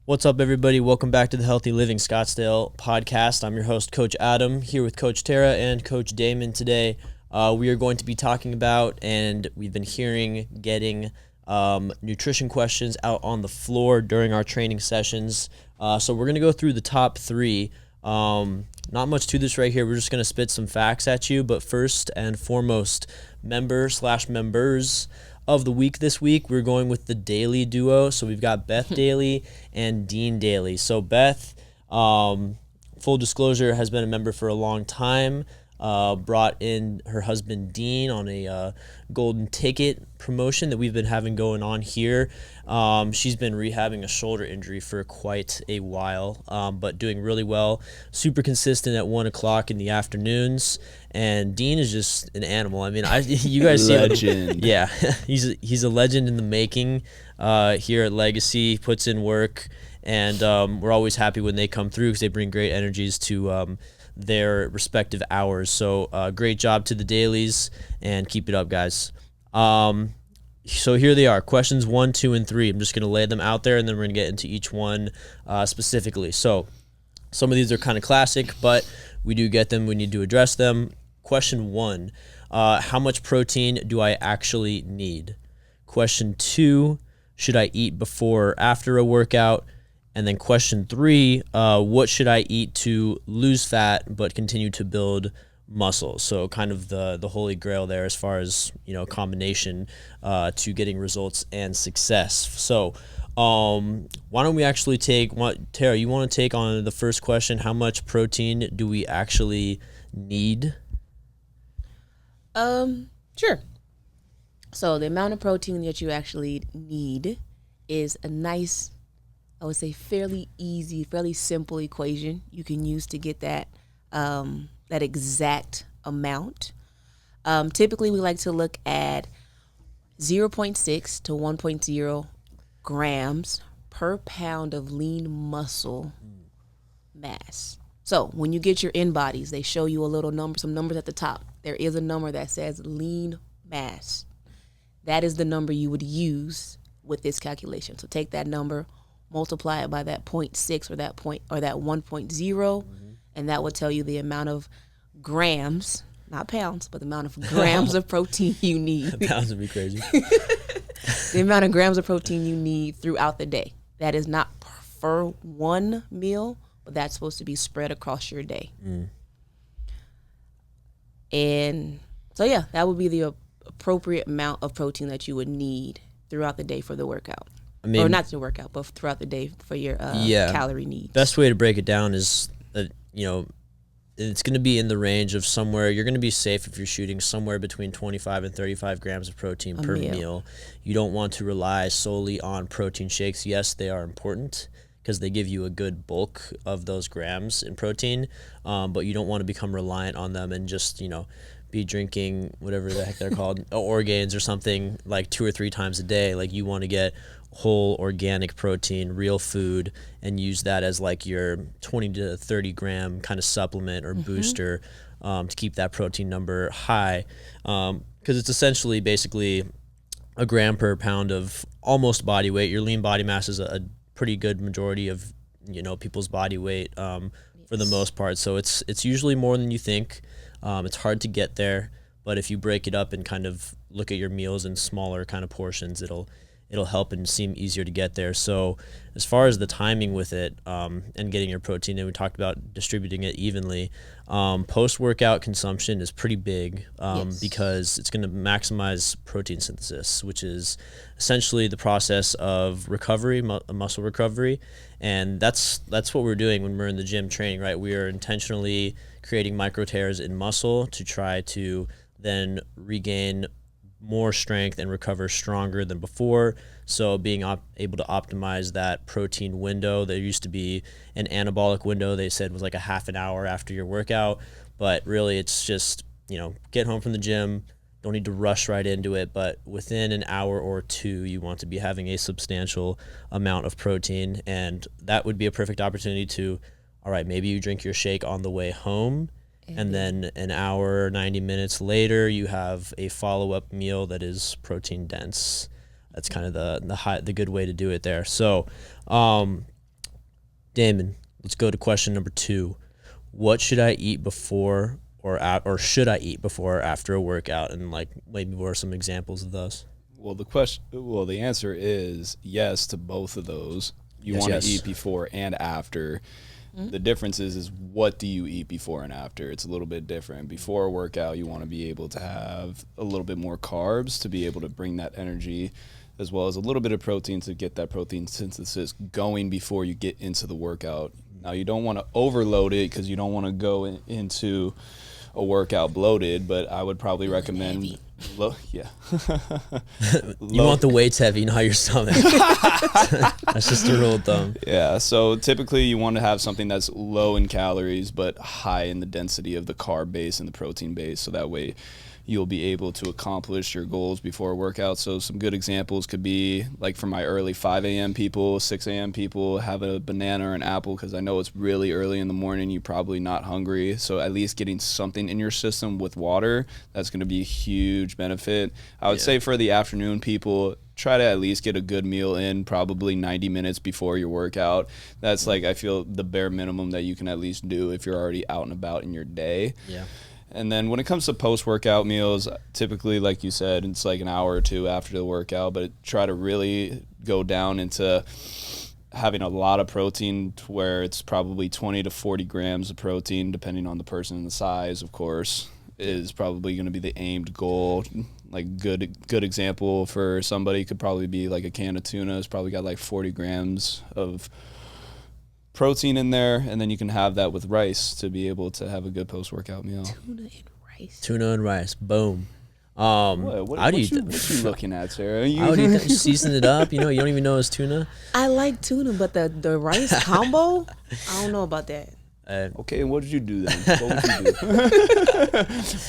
What's up, everybody? Welcome back to the Healthy Living Scottsdale Podcast. I'm your host, Coach Adam, here with Coach Terra and Coach Damon today. We are going to be talking about, and we've been getting nutrition questions out on the floor during our training sessions. So we're going to go through the top three. Not much to this right here. We're just going to spit some facts at you. But first and foremost, members of the week this week, we're going with the Daly duo. So we've got Beth Daly and Dean Daly. So Beth, full disclosure, has been a member for a long time. Brought in her husband Dean on a golden ticket promotion that we've been having going on here. She's been rehabbing a shoulder injury for quite a while, but doing really well. Super consistent at 1 o'clock in the afternoons. And Dean is just an animal. I mean, you guys see legend. Yeah, he's a legend in the making here at Legacy. Puts in work, and we're always happy when they come through because they bring great energies to their respective hours. So great job to the Dailies, and keep it up, guys. So here they are, questions 1, 2, and 3. I'm just going to lay them out there, and then we're going to get into each one specifically. So some of these are kind of classic, but we do get them. We need to address them. Question 1, how much protein do I actually need? Question 2, should I eat before or after a workout? And then question 3, what should I eat to lose fat but continue to build muscle? So kind of the holy grail there as far as, combination to getting results and success. So why don't we actually Tara, you want to take on the first question? How much protein do we actually need? Sure. So the amount of protein that you actually need is a nice, I would say, fairly easy, fairly simple equation you can use to get that exact amount. Typically, we like to look at 0.6 to 1.0 grams per pound of lean muscle mass. So when you get your in-bodies, they show you a little number, some numbers at the top. There is a number that says lean mass. That is the number you would use with this calculation. So take that number, multiply it by that 0.6 or that 1.0, and that will tell you the amount of grams, not pounds, but the amount of grams of protein you need. Pounds would be crazy. The amount of grams of protein you need throughout the day. That is not for one meal, but that's supposed to be spread across your day. And so, yeah, that would be the appropriate amount of protein that you would need throughout the day for the workout. Or not the workout, but throughout the day for your calorie needs. Best way to break it down is that, it's going to be in the range of somewhere. You're going to be safe if you're shooting somewhere between 25 and 35 grams of protein per meal. You don't want to rely solely on protein shakes. Yes, they are important because they give you a good bulk of those grams in protein, but you don't want to become reliant on them and just, be drinking whatever the heck they're called, Orgains or something like 2 or 3 times a day. Like, you want to get whole organic protein, real food, and use that as like your 20 to 30 gram kind of supplement or booster to keep that protein number high, because it's essentially basically a gram per pound of almost body weight. Your lean body mass is a pretty good majority of people's body weight for the most part, so it's usually more than you think. It's hard to get there, but if you break it up and kind of look at your meals in smaller kind of portions, it'll help and seem easier to get there. So as far as the timing with it and getting your protein in, we talked about distributing it evenly. Post-workout consumption is pretty big because it's going to maximize protein synthesis, which is essentially the process of recovery, muscle recovery. And that's what we're doing when we're in the gym training, right? We are intentionally creating micro tears in muscle to try to then regain more strength and recover stronger than before. So being able to optimize that protein window, there used to be an anabolic window they said was like a half an hour after your workout, but really it's just, get home from the gym, don't need to rush right into it, but within an hour or 2, you want to be having a substantial amount of protein, and that would be a perfect opportunity to, all right, maybe you drink your shake on the way home, and then an hour, 90 minutes later, you have a follow-up meal that is protein dense. That's kind of the good way to do it there. So Damon, let's go to question number 2. What should I eat before or should I eat before or after a workout? And like maybe what are some examples of those? Well, the answer is yes to both of those. You want to eat before and after. The difference is what do you eat before and after? It's a little bit different. Before a workout, you want to be able to have a little bit more carbs to be able to bring that energy, as well as a little bit of protein to get that protein synthesis going before you get into the workout. Now, you don't want to overload it because you don't want to go into a workout bloated, but I would probably recommend You want the weights heavy, not your stomach. That's just a rule of thumb. Yeah, so typically you want to have something that's low in calories but high in the density of the carb base and the protein base, so that way you'll be able to accomplish your goals before a workout. So some good examples could be, like for my early 5 a.m. people, 6 a.m. people, have a banana or an apple because I know it's really early in the morning. You're probably not hungry. So at least getting something in your system with water, that's going to be a huge benefit. I would say for the afternoon people, try to at least get a good meal in probably 90 minutes before your workout. That's like, I feel, the bare minimum that you can at least do if you're already out and about in your day. Yeah. And then when it comes to post-workout meals, typically, like you said, it's like an hour or two after the workout, but try to really go down into having a lot of protein to where it's probably 20 to 40 grams of protein, depending on the person and the size, of course, is probably going to be the aimed goal. Like good example for somebody could probably be like a can of tuna. It's probably got like 40 grams of protein in there, and then you can have that with rice to be able to have a good post-workout meal. Tuna and rice. Boom. What you looking at, Terra? I would eat that. Season it up. You don't even know it's tuna. I like tuna, but the rice combo, I don't know about that. Okay, and what did you do then? What would you do?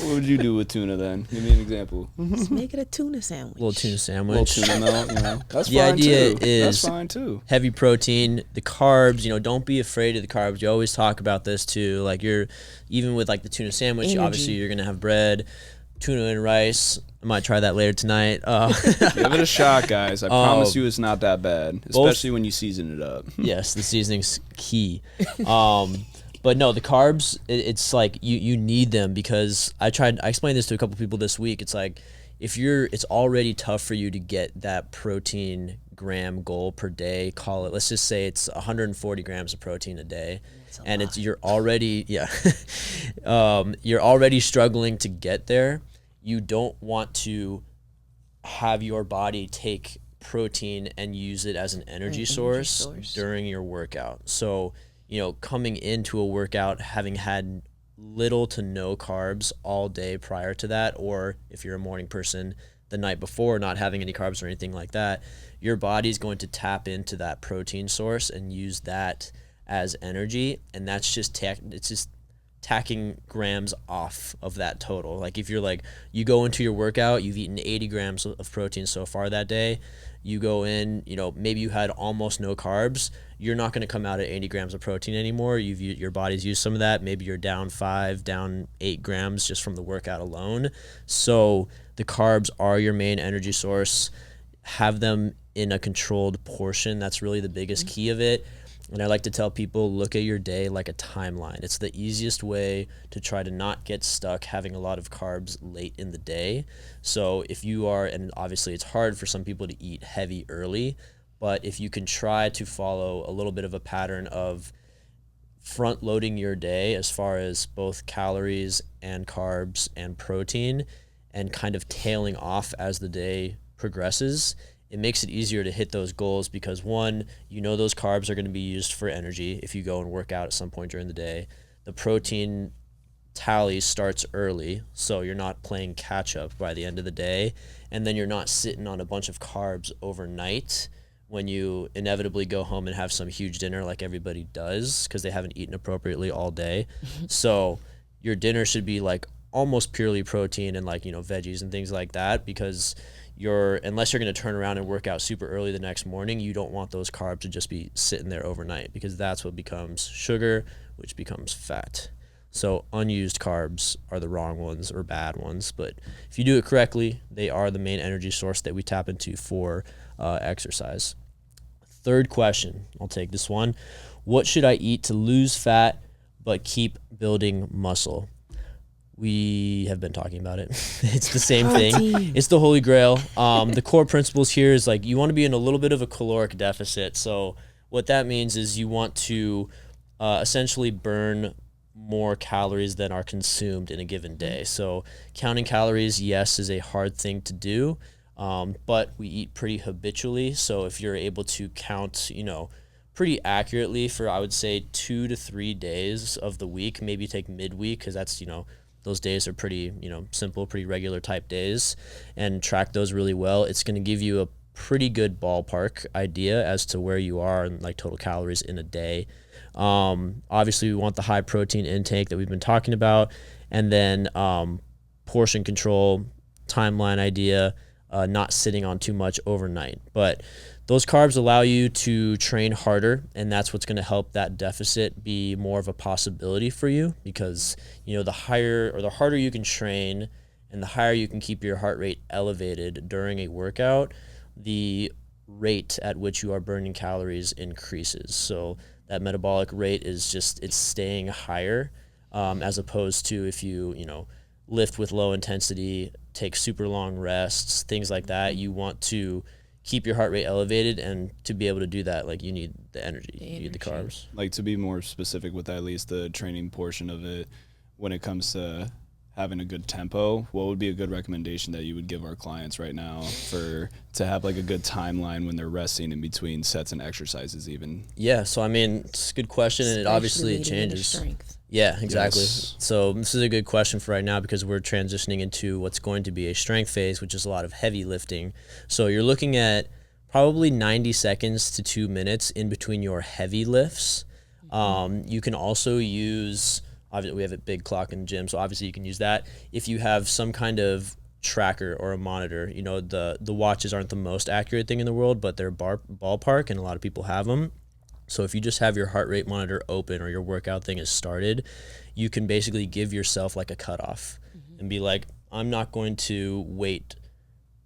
What would you do with tuna then? Give me an example. Let's make it a tuna sandwich. Little tuna sandwich. Little tuna melt, That's the fine idea too. is That's fine too. Heavy protein, the carbs, don't be afraid of the carbs. You always talk about this too. Like even with like the tuna sandwich, obviously you're going to have bread, tuna and rice. I might try that later tonight. Give it a shot, guys. I promise you it's not that bad, especially when you season it up. Yes, the seasoning's key. But no, the carbs, it's like you need them because I explained this to a couple people this week. It's like it's already tough for you to get that protein gram goal per day. Call it, let's just say it's 140 grams of protein a day. And you're already you're already struggling to get there. You don't want to have your body take protein and use it as an energy source during your workout. So coming into a workout, having had little to no carbs all day prior to that, or if you're a morning person, the night before, not having any carbs or anything like that, your body's going to tap into that protein source and use that as energy, and that's just it's just tacking grams off of that total. Like if you're like, you go into your workout, you've eaten 80 grams of protein so far that day, you go in, maybe you had almost no carbs, you're not going to come out at 80 grams of protein anymore. Your body's used some of that. Maybe you're down 5, down 8 grams just from the workout alone. So the carbs are your main energy source. Have them in a controlled portion. That's really the biggest key of it. And I like to tell people, look at your day like a timeline. It's the easiest way to try to not get stuck having a lot of carbs late in the day. So if you are, and obviously it's hard for some people to eat heavy early, but if you can try to follow a little bit of a pattern of front loading your day as far as both calories and carbs and protein, and kind of tailing off as the day progresses, it makes it easier to hit those goals because one, those carbs are going to be used for energy if you go and work out at some point during the day. The protein tally starts early, so you're not playing catch up by the end of the day, and then you're not sitting on a bunch of carbs overnight when you inevitably go home and have some huge dinner like everybody does because they haven't eaten appropriately all day. So your dinner should be like almost purely protein and like, veggies and things like that, because unless you're going to turn around and work out super early the next morning, you don't want those carbs to just be sitting there overnight because that's what becomes sugar, which becomes fat. So unused carbs are the wrong ones or bad ones, but if you do it correctly, they are the main energy source that we tap into for exercise. Third question, I'll take this one. What should I eat to lose fat but keep building muscle? We have been talking about it. It's the same thing. It's the holy grail. The core principles here is like you want to be in a little bit of a caloric deficit. So what that means is you want to essentially burn more calories than are consumed in a given day. So counting calories, yes, is a hard thing to do, but we eat pretty habitually. So if you're able to count, pretty accurately for, I would say, 2 to 3 days of the week, maybe take midweek because that's, those days are pretty, simple, pretty regular type days, and track those really well. It's going to give you a pretty good ballpark idea as to where you are in like total calories in a day. Obviously we want the high protein intake that we've been talking about, and then portion control, timeline idea, not sitting on too much overnight. But those carbs allow you to train harder, and that's what's going to help that deficit be more of a possibility for you, because the higher or the harder you can train and the higher you can keep your heart rate elevated during a workout, the rate at which you are burning calories increases. So that metabolic rate is just, it's staying higher, as opposed to if you lift with low intensity, take super long rests, things like that. You want to keep your heart rate elevated, and to be able to do that, like, you need the energy, you need the carbs. Like, to be more specific with at least the training portion of it, when it comes to having a good tempo, what would be a good recommendation that you would give our clients right now to have like a good timeline when they're resting in between sets and exercises even? Yeah, so I mean, it's a good question, and it obviously changes. Yeah, exactly. Yes. So this is a good question for right now, because we're transitioning into what's going to be a strength phase, which is a lot of heavy lifting. So you're looking at probably 90 seconds to 2 minutes in between your heavy lifts. You can also use, obviously we have a big clock in the gym, so obviously you can use that. If you have some kind of tracker or a monitor, the watches aren't the most accurate thing in the world, but they're ballpark, and a lot of people have them. So if you just have your heart rate monitor open or your workout thing is started, you can basically give yourself like a cutoff and be like, I'm not going to wait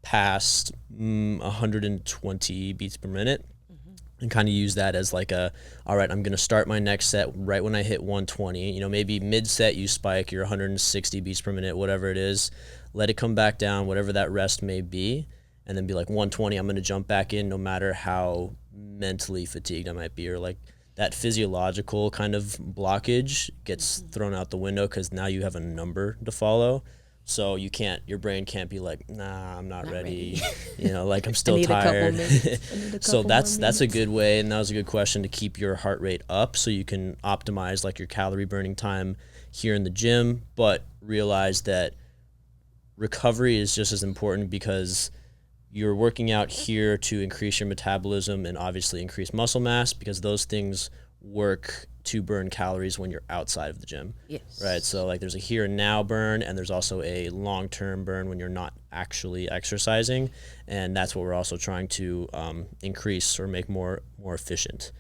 past 120 beats per minute, and kind of use that as like all right, I'm going to start my next set right when I hit 120. Maybe mid-set you spike your 160 beats per minute, whatever it is, let it come back down, whatever that rest may be, and then be like 120, I'm going to jump back in no matter how mentally fatigued I might be, or like that physiological kind of blockage gets thrown out the window because now you have a number to follow. So your brain can't be like, nah, I'm not ready. Like I'm still tired. So that's a good way, and that was a good question, to keep your heart rate up so you can optimize like your calorie burning time here in the gym, but realize that recovery is just as important, because you're working out here to increase your metabolism and obviously increase muscle mass, because those things work to burn calories when you're outside of the gym. Yes. Right. So like there's a here and now burn, and there's also a long-term burn when you're not actually exercising. And that's what we're also trying to increase or make more efficient.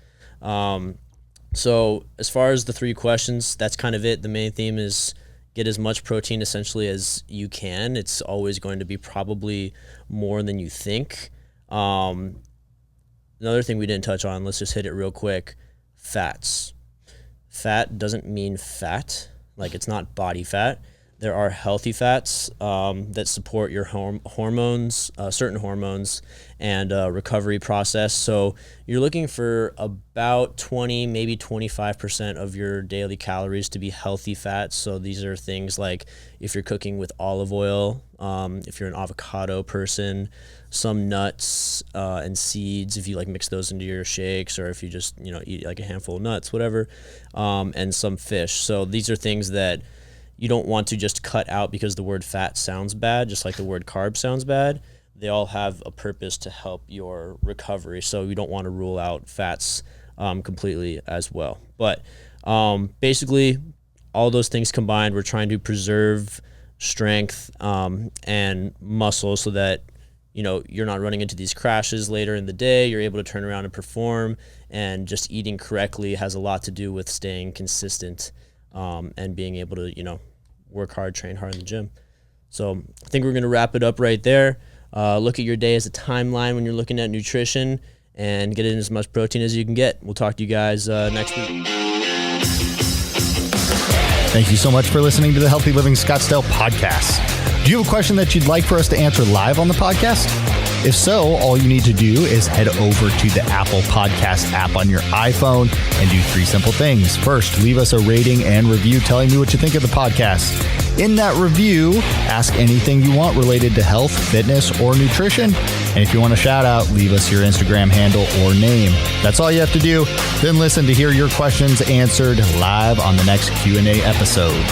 So as far as the 3 questions, that's kind of it. The main theme is get as much protein essentially as you can. It's always going to be probably more than you think. Another thing we didn't touch on, let's just hit it real quick. Fats. Fat doesn't mean fat, like it's not body fat. There are healthy fats that support your hormones, certain hormones, and recovery process. So you're looking for about 20, maybe 25% of your daily calories to be healthy fats. So these are things like if you're cooking with olive oil, if you're an avocado person, some nuts and seeds, if you like mix those into your shakes, or if you just eat like a handful of nuts, whatever, and some fish. So these are things that you don't want to just cut out because the word fat sounds bad, just like the word carb sounds bad. They all have a purpose to help your recovery, so you don't want to rule out fats completely as well. But basically, all those things combined, we're trying to preserve strength and muscle so that you're not running into these crashes later in the day. You're able to turn around and perform, and just eating correctly has a lot to do with staying consistent and being able to, work hard, train hard in the gym. So I think we're going to wrap it up right there. Look at your day as a timeline when you're looking at nutrition, and get in as much protein as you can get. We'll talk to you guys next week. Thank you so much for listening to the Healthy Living Scottsdale podcast. Do you have a question that you'd like for us to answer live on the podcast? If so, all you need to do is head over to the Apple Podcast app on your iPhone and do 3 simple things. First, leave us a rating and review telling me what you think of the podcast. In that review, ask anything you want related to health, fitness, or nutrition. And if you want a shout out, leave us your Instagram handle or name. That's all you have to do. Then listen to hear your questions answered live on the next Q&A episode.